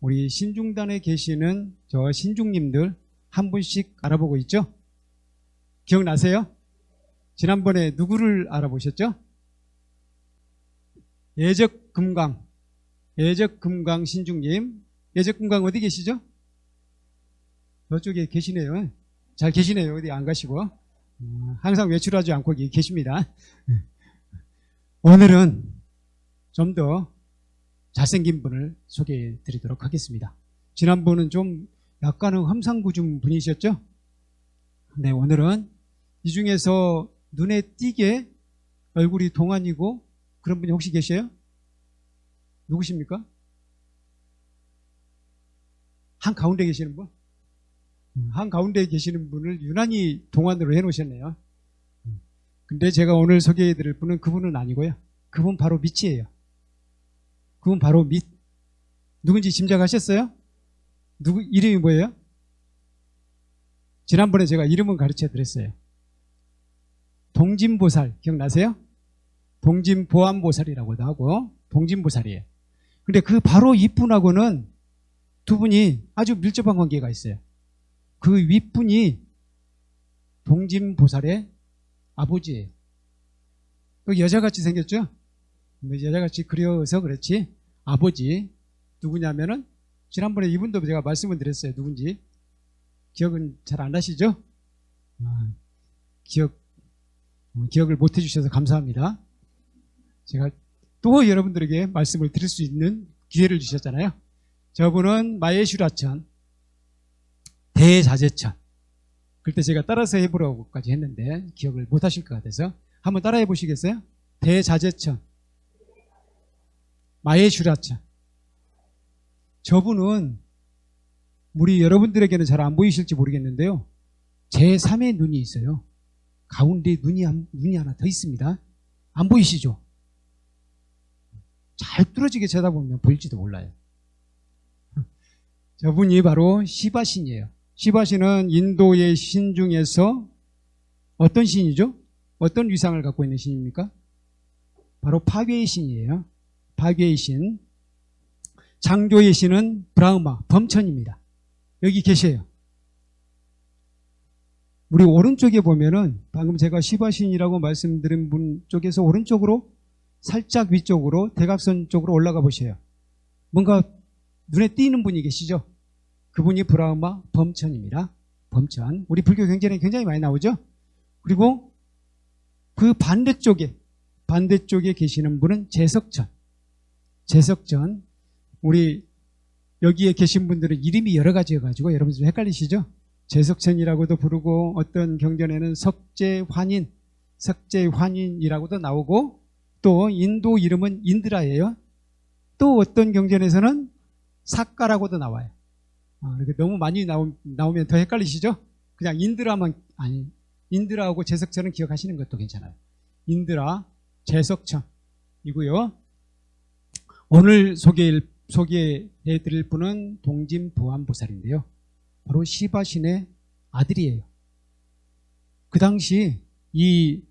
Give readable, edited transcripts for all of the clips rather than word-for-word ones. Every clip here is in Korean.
우리 신중단에 계시는 저 신중님들 한 분씩 알아보고 있죠? 기억나세요? 지난번에 누구를 알아보셨죠? 예적금강 신중님. 예적금강 어디 계시죠? 저쪽에 계시네요. 잘 계시네요. 어디 안 가시고. 항상 외출하지 않고 여기 계십니다. 오늘은 좀 더 잘생긴 분을 소개해 드리도록 하겠습니다. 지난번은 좀 약간은 험상궂은 분이셨죠? 네, 오늘은 이 중에서 눈에 띄게 얼굴이 동안이고 그런 분이 혹시 계세요? 누구십니까? 한가운데 계시는 분? 한가운데 계시는 분을 유난히 동안으로 해놓으셨네요. 근데 제가 오늘 소개해 드릴 분은 그분은 아니고요. 그분 바로 밑이에요. 그분 바로 밑. 누군지 짐작하셨어요? 누구 이름이 뭐예요? 지난번에 제가 이름은 가르쳐 드렸어요. 동진보살 기억나세요? 동진보안보살이라고도 하고 동진보살이에요. 근데 그 바로 윗분하고는 두 분이 아주 밀접한 관계가 있어요. 그 윗분이 동진보살의 아버지예요. 또 여자같이 생겼죠? 여자같이 그려서 그렇지 아버지 누구냐면은 지난번에 이분도 제가 말씀을 드렸어요. 누군지 기억은 잘 안 나시죠? 기억을 못 해주셔서 감사합니다. 제가 또 여러분들에게 말씀을 드릴 수 있는 기회를 주셨잖아요. 저분은 마예슈라천 대자재천. 그때 제가 따라서 해보라고까지 했는데 기억을 못 하실 것 같아서 한번 따라해 보시겠어요? 대자재천 마예슈라천. 저분은 우리 여러분들에게는 잘 안 보이실지 모르겠는데요. 제3의 눈이 있어요. 가운데 눈이 하나 더 있습니다. 안 보이시죠? 잘 뚫어지게 쳐다보면 보일지도 몰라요. 저분이 바로 시바신이에요. 시바신은 인도의 신 중에서 어떤 신이죠? 어떤 위상을 갖고 있는 신입니까? 바로 파괴의 신이에요. 파괴의 신. 창조의 신은 브라흐마, 범천입니다. 여기 계세요. 우리 오른쪽에 보면은 방금 제가 시바신이라고 말씀드린 분 쪽에서 오른쪽으로 살짝 위쪽으로 대각선 쪽으로 올라가 보세요. 뭔가 눈에 띄는 분이 계시죠? 그분이 브라흐마 범천입니다. 범천. 우리 불교 경전에 굉장히 많이 나오죠? 그리고 그 반대쪽에 계시는 분은 제석천. 제석천. 우리 여기에 계신 분들은 이름이 여러 가지여가지고 여러분 좀 헷갈리시죠? 제석천이라고도 부르고 어떤 경전에는 석재환인이라고도 나오고 또 인도 이름은 인드라예요. 또 어떤 경전에서는 사까라고도 나와요. 이렇게 너무 많이 나오면 더 헷갈리시죠? 그냥 인드라하고 제석천은 기억하시는 것도 괜찮아요. 인드라, 제석천이고요. 오늘 소개해드릴 분은 동진보안보살인데요. 바로 시바신의 아들이에요. 그 당시 이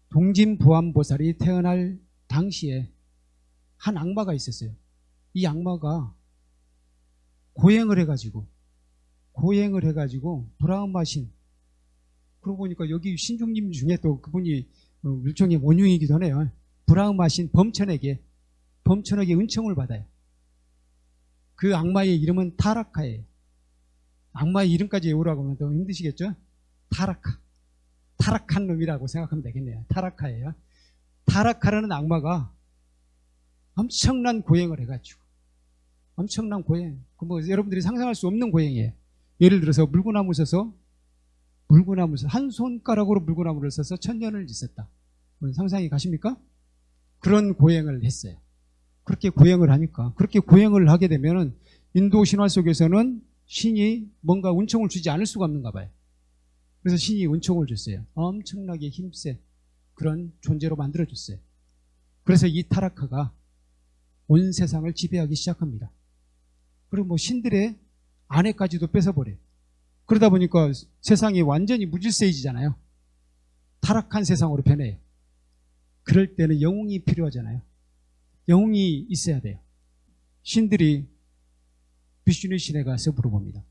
동진보안보살이 태어날 당시에 한 악마가 있었어요. 이 악마가 고행을 해가지고 브라흐마신, 그러고 보니까 여기 신중님 중에 또 그분이 일종의 원흉이기도 하네요. 브라흐마신 범천에게 은총을 받아요. 그 악마의 이름은 타라카예요. 악마의 이름까지 외우라고 하면 더 힘드시겠죠? 타락한 놈이라고 생각하면 되겠네요. 타라카예요. 타라카라는 악마가 엄청난 고행을 해가지고 엄청난 고행. 여러분들이 상상할 수 없는 고행이에요. 예를 들어서 물구나무 서서 한 손가락으로 물구나무를 서서 1000년을 짓었다. 상상이 가십니까? 그런 고행을 했어요. 그렇게 고행을 하니까 그렇게 고행을 하게 되면은 인도 신화 속에서는 신이 뭔가 은총을 주지 않을 수가 없는가 봐요. 그래서 신이 은총을 줬어요. 엄청나게 힘센 그런 존재로 만들어줬어요. 그래서 이 타라카가 온 세상을 지배하기 시작합니다. 그리고 신들의 아내까지도 뺏어버려요. 그러다 보니까 세상이 완전히 무질서해지잖아요. 타락한 세상으로 변해요. 그럴 때는 영웅이 필요하잖아요. 영웅이 있어야 돼요. 신들이 비슈누 신에 가서 물어봅니다.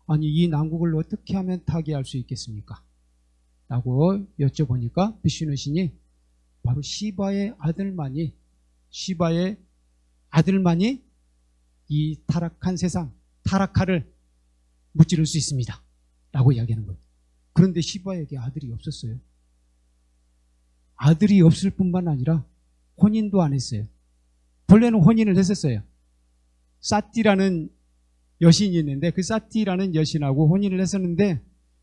아니 이 남국을 어떻게 하면 타개할 수 있겠습니까? 라고 여쭤보니까 비슈누 신이 바로 시바의 아들만이 이 타락한 세상, 타락하를 무찌를 수 있습니다. 라고 이야기하는 거예요. 그런데 시바에게 아들이 없었어요. 아들이 없을 뿐만 아니라 혼인도 안 했어요. 본래는 혼인을 했었어요. 사띠라는 여신이 있는데 그 사띠라는 여신하고 혼인을 했었는데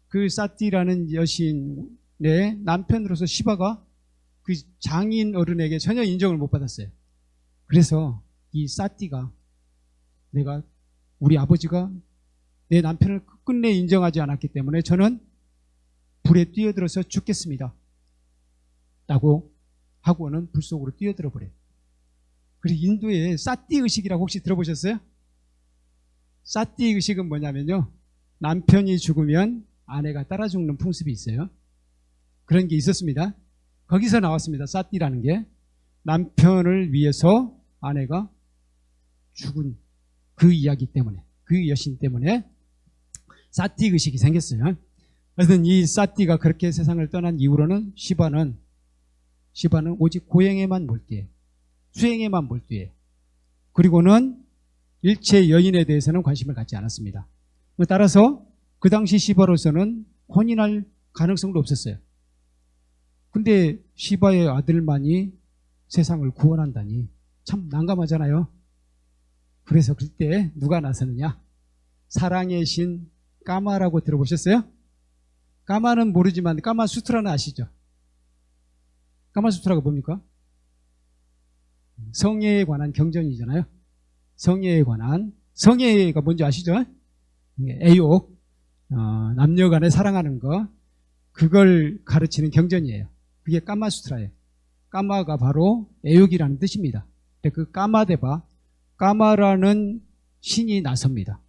그 사띠라는 여신의 남편으로서 시바가 그 장인 어른에게 전혀 인정을 못 받았어요. 그래서 이 사띠가 우리 아버지가 내 남편을 끝내 인정하지 않았기 때문에 저는 불에 뛰어들어서 죽겠습니다. 라고 하고는 불 속으로 뛰어들어 버려요. 그리고 인도에 사띠 의식이라고 혹시 들어보셨어요? 사띠 의식은 뭐냐면요. 남편이 죽으면 아내가 따라 죽는 풍습이 있어요. 그런 게 있었습니다. 거기서 나왔습니다. 사띠라는 게. 남편을 위해서 아내가 죽은 그 이야기 때문에, 그 여신 때문에 사띠 의식이 생겼어요. 그래서 이 사띠가 그렇게 세상을 떠난 이후로는 시바는 오직 고행에만 몰두해, 수행에만 몰두해. 그리고는 일체 여인에 대해서는 관심을 갖지 않았습니다. 따라서 그 당시 시바로서는 혼인할 가능성도 없었어요. 근데 시바의 아들만이 세상을 구원한다니 참 난감하잖아요. 그래서 그때 누가 나서느냐? 사랑의 신 까마라고 들어보셨어요? 까마는 모르지만 까마수트라는 아시죠? 까마수트라가 뭡니까? 성애에 경전이잖아요. 성애가 뭔지 아시죠? 애욕, 남녀 간에 사랑하는 거, 그걸 가르치는 경전이에요. 그게 까마수트라예요. 까마가 바로 애욕이라는 뜻입니다. 그 까마데바, 까마라는 신이 나섭니다.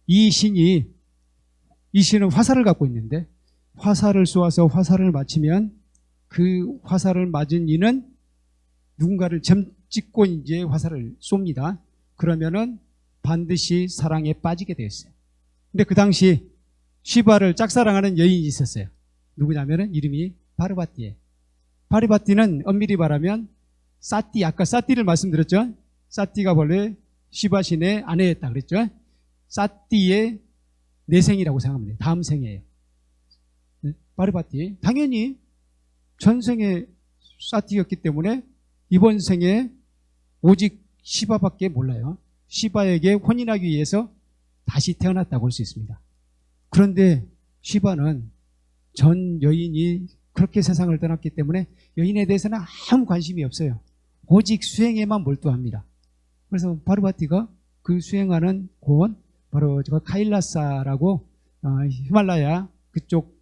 이 신은 화살을 갖고 있는데 화살을 쏘아서 화살을 맞히면 그 화살을 맞은 이는 누군가를 찍고 이제 화살을 쏩니다. 그러면은 반드시 사랑에 빠지게 되었어요. 근데 그 당시 시바를 짝사랑하는 여인이 있었어요. 누구냐면은 이름이 바르바띠예요. 바르바띠는 엄밀히 말하면 사띠, 아까 사띠를 말씀드렸죠. 사띠가 원래 시바 신의 아내였다 그랬죠. 사띠의 내생이라고 생각하면 돼요. 다음 생이에요. 바르바띠. 당연히 전생에 사띠였기 때문에 이번 생에 오직 시바밖에 몰라요. 시바에게 혼인하기 위해서 다시 태어났다고 할 수 있습니다. 그런데 시바는 전 여인이 그렇게 세상을 떠났기 때문에 여인에 대해서는 아무 관심이 없어요. 오직 수행에만 몰두합니다. 그래서 바르바띠가 그 수행하는 곳, 바로 제가 카일라사라고 히말라야 그쪽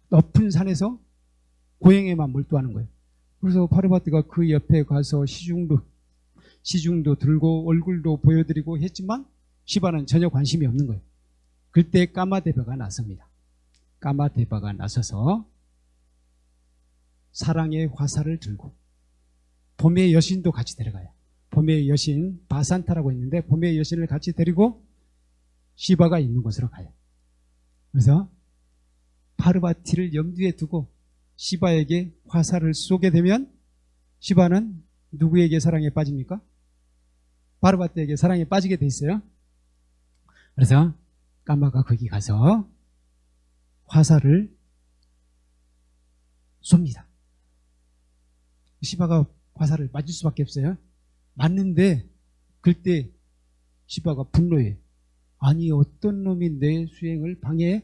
높은 산에서 고행에만 몰두하는 거예요. 그래서 바르바띠가 그 옆에 가서 시중도 들고 얼굴도 보여드리고 했지만 시바는 전혀 관심이 없는 거예요. 그때 까마데바가 나섭니다. 까마데바가 나서서 사랑의 화살을 들고 봄의 여신도 같이 데려가요. 봄의 여신 바산타라고 있는데 봄의 여신을 같이 데리고 시바가 있는 곳으로 가요. 그래서 바르바티를 염두에 두고 시바에게 화살을 쏘게 되면 시바는 누구에게 사랑에 빠집니까? 바르바티에게 사랑에 빠지게 돼 있어요. 그래서 까마가 거기 가서 화살을 쏩니다. 시바가 화살을 맞을 수밖에 없어요. 맞는데 그때 시바가 분노해. 아니 어떤 놈이 내 수행을 방해해?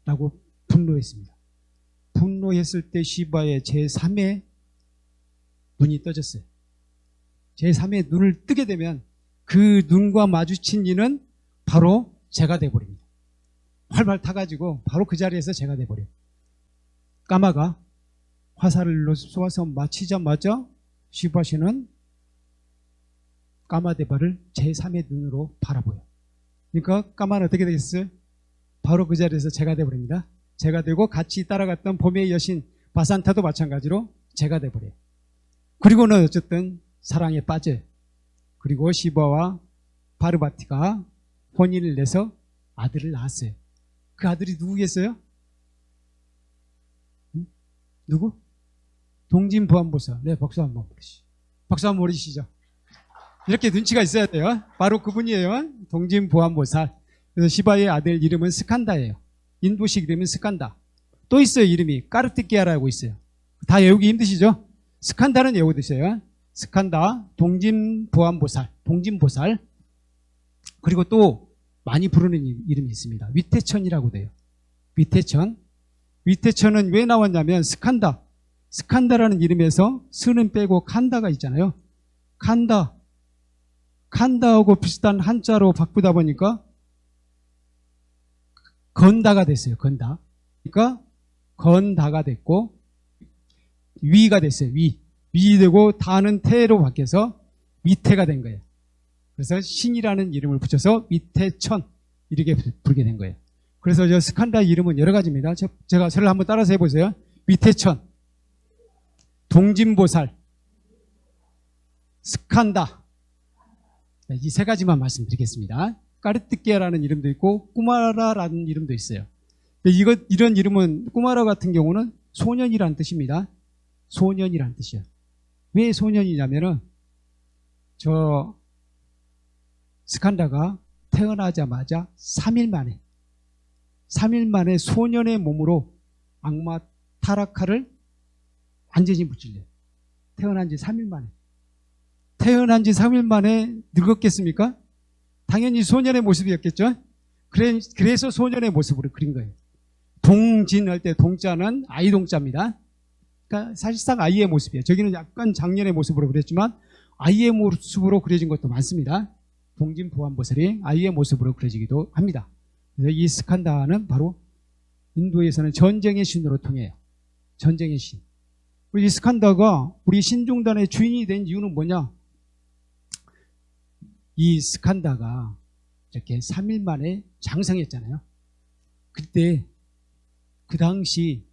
라고 분노했습니다. 분노했을 때 시바의 제3의 눈이 떠졌어요. 제3의 눈을 뜨게 되면 그 눈과 마주친 이는 바로 제가 돼버립니다. 활발 타가지고 바로 그 자리에서 제가 돼버려요. 까마가 화살을 쏘아서 맞히자마자 시바시는 까마데바를 제3의 눈으로 바라보여요. 그러니까 까마는 어떻게 되겠어요? 바로 그 자리에서 제가 돼버립니다. 제가 되고 같이 따라갔던 봄의 여신 바산타도 마찬가지로 제가 돼버려요. 그리고는 어쨌든 사랑에 빠져요. 그리고 시바와 바르바티가 혼인을 내서 아들을 낳았어요. 그 아들이 누구겠어요? 누구? 동진보안보살. 네, 박수 한번 보시죠. 박수 한번 보시죠. 이렇게 눈치가 있어야 돼요. 바로 그분이에요. 동진보안보살. 그래서 시바의 아들 이름은 스칸다예요. 인도식 이름은 스칸다. 또 있어요. 이름이 까르티키아라고 있어요. 다 외우기 힘드시죠? 스칸다는 외우드세요. 스칸다, 동진보안보살, 동진보살. 그리고 또 많이 부르는 이름이 있습니다. 위태천이라고 돼요. 위태천. 위태천은 왜 나왔냐면 스칸다. 스칸다라는 이름에서 스는 빼고 칸다가 있잖아요. 칸다. 칸다하고 비슷한 한자로 바꾸다 보니까 건다가 됐어요. 건다. 그러니까 건다가 됐고 위가 됐어요. 위. 위 되고 다는 태로 바뀌어서 위태가 된 거예요. 그래서 신이라는 이름을 붙여서 위태천 이렇게 부르게 된 거예요. 그래서 저 스칸다 이름은 여러 가지입니다. 제가 저를 한번 따라서 해보세요. 위태천, 동진보살, 스칸다. 이 세 가지만 말씀드리겠습니다. 까르티키아라는 이름도 있고 꾸마라라는 이름도 있어요. 이런 이름은 꾸마라 같은 경우는 소년이라는 뜻입니다. 소년이라는 뜻이에요. 왜 소년이냐면은 저 스칸다가 태어나자마자 3일 만에 소년의 몸으로 악마 타라카를 완전히 무찔려요. 태어난 지 3일 만에. 태어난 지 3일 만에 늙었겠습니까? 당연히 소년의 모습이었겠죠? 그래서 소년의 모습으로 그린 거예요. 동진할 때 동자는 아이 동자입니다. 그러니까 사실상 아이의 모습이에요. 저기는 약간 장년의 모습으로 그렸지만 아이의 모습으로 그려진 것도 많습니다. 동진보안보살이 아이의 모습으로 그려지기도 합니다. 그래서 이 스칸다는 바로 인도에서는 전쟁의 신으로 통해요. 전쟁의 신. 이 스칸다가 우리 신중단의 주인이 된 이유는 뭐냐? 이 스칸다가 이렇게 3일 만에 장성했잖아요. 그때 그 당시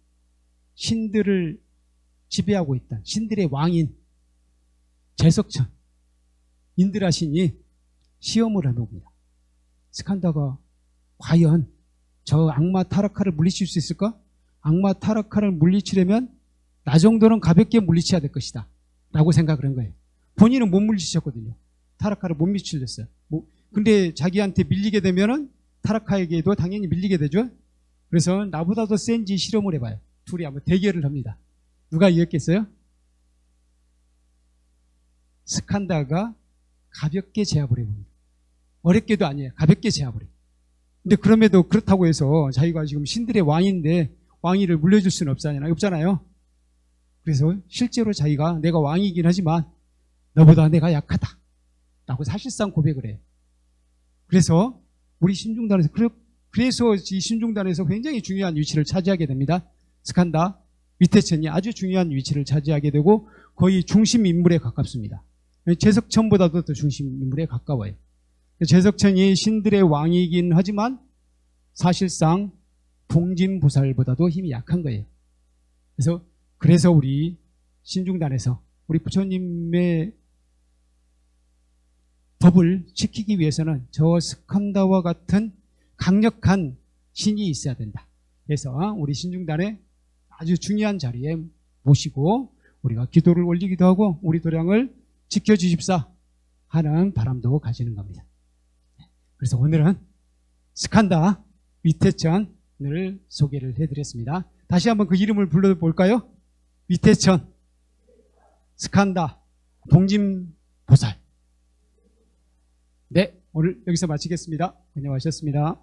신들을 지배하고 있던 신들의 왕인 제석천 인드라 신이 시험을 해봅니다. 스칸다가 과연 저 악마 타라카를 물리칠 수 있을까? 악마 타라카를 물리치려면 나 정도는 가볍게 물리쳐야 될 것이다 라고 생각을 한 거예요. 본인은 못 물리치셨거든요. 타라카를 못 물리치렸어요. 근데 자기한테 밀리게 되면은 타라카에게도 당연히 밀리게 되죠. 그래서 나보다 더 센지 실험을 해봐요. 둘이 한번 대결을 합니다. 누가 이겼겠어요? 스칸다가 가볍게 제압을 해봅니다. 어렵게도 아니에요. 가볍게 제압을 해요. 근데 그럼에도 그렇다고 해서 자기가 지금 신들의 왕인데 왕위를 물려줄 수는 없잖아요. 그래서 실제로 자기가 내가 왕이긴 하지만 너보다 내가 약하다 라고 사실상 고백을 해요. 그래서 우리 신중단에서 그래서 이 신중단에서 굉장히 중요한 위치를 차지하게 됩니다. 스칸다, 위태천이 아주 중요한 위치를 차지하게 되고 거의 중심 인물에 가깝습니다. 제석천보다도 더 중심 인물에 가까워요. 제석천이 신들의 왕이긴 하지만 사실상 동진보살보다도 힘이 약한 거예요. 그래서 우리 신중단에서 우리 부처님의 법을 지키기 위해서는 저 스칸다와 같은 강력한 신이 있어야 된다. 그래서 우리 신중단에 아주 중요한 자리에 모시고 우리가 기도를 올리기도 하고 우리 도량을 지켜주십사 하는 바람도 가지는 겁니다. 그래서 오늘은 스칸다 위태천을 소개를 해드렸습니다. 다시 한번 그 이름을 불러볼까요? 위태천, 스칸다, 동진보살. 네, 오늘 여기서 마치겠습니다. 안녕하셨습니다.